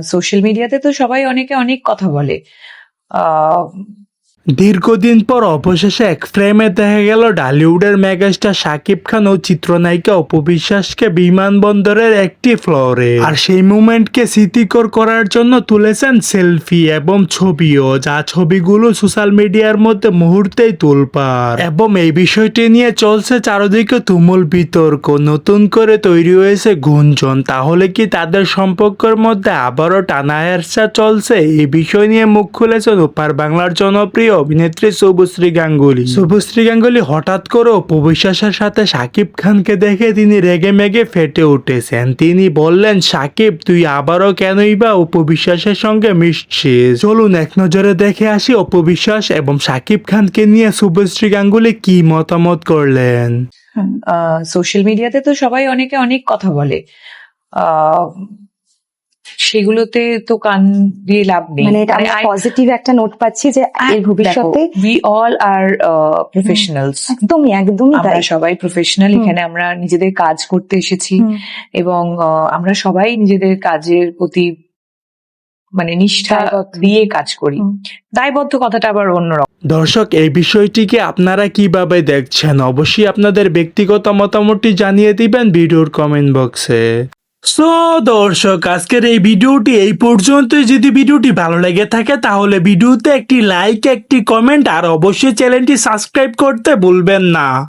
Social মিডিয়াতে তো সবাই অনেকে অনেক কথা বলে। আহ, দীর্ঘদিন পর অবশেষে এক ফ্রেমে দেখা গেল ঢালিউডের মেগাস্টার শাকিব খান ও চিত্রনায়িকা অপু বিশ্বাসকে বিমানবন্দরের একটি ফ্লোরে। আর সেই মুমেন্টকে স্মৃতিকর করার জন্য তুলেছেন সেলফি এবং ছবিও, যা ছবিগুলো সোশ্যাল মিডিয়ার মধ্যে মুহূর্তেই তোলপাড়। এবং এই বিষয়টি নিয়ে চলছে চারদিকে তুমুল বিতর্ক, নতুন করে তৈরি হয়েছে গুঞ্জন। তাহলে কি তাদের সম্পর্কের মধ্যে আবারও টানা হেরচা চলছে? এই বিষয় নিয়ে মুখ খুলেছেন ওপার বাংলার জনপ্রিয় অভিনেত্রী শুভশ্রী গাঙ্গুলী। শুভশ্রী গাঙ্গুলী হঠাৎ করে অপু বিশ্বাসের সাথে শাকিব খানকে দেখে তিনি রেগে মেগে ফেটে উঠেছেন। তিনি বললেন, শাকিব, তুই আবারও কেনই বা অপু বিশ্বাসের সঙ্গে মিশছিস? চলুন এক নজরে দেখে আসি অপু বিশ্বাস এবং শাকিব খানকে নিয়ে শুভশ্রী গাঙ্গুলী কি মতামত করলেন। সোশ্যাল মিডিয়াতে তো সবাই অনেকে অনেক কথা বলে। আহ, সেগুলোতে তো কান দিয়ে লাভ নেই। মানে এটা আমরা পজিটিভ একটা নোট পাচ্ছি যে এর ভবিষ্যতে উই অল আর প্রফেশনালস। একদমই আমরা সবাই প্রফেশনাল। এখানে আমরা নিজেদের কাজ করতে এসেছি এবং আমরা সবাই নিজেদের কাজের প্রতি মানে নিষ্ঠা দিয়ে কাজ করি। দায়বদ্ধ কথাটা আবার অন্যরকম। দর্শক, এই বিষয়টিকে আপনারা কিভাবে দেখছেন? অবশ্যই আপনাদের ব্যক্তিগত মতামতটি জানিয়ে দিবেন ভিডিওর কমেন্ট বক্সে। সো দর্শক, আজকের এই ভিডিওটি এই পর্যন্তই। যদি ভিডিওটি ভালো লেগে থাকে তাহলে ভিডিওতে একটি লাইক, একটি কমেন্ট আর অবশ্যই চ্যানেলটি সাবস্ক্রাইব করতে ভুলবেন না।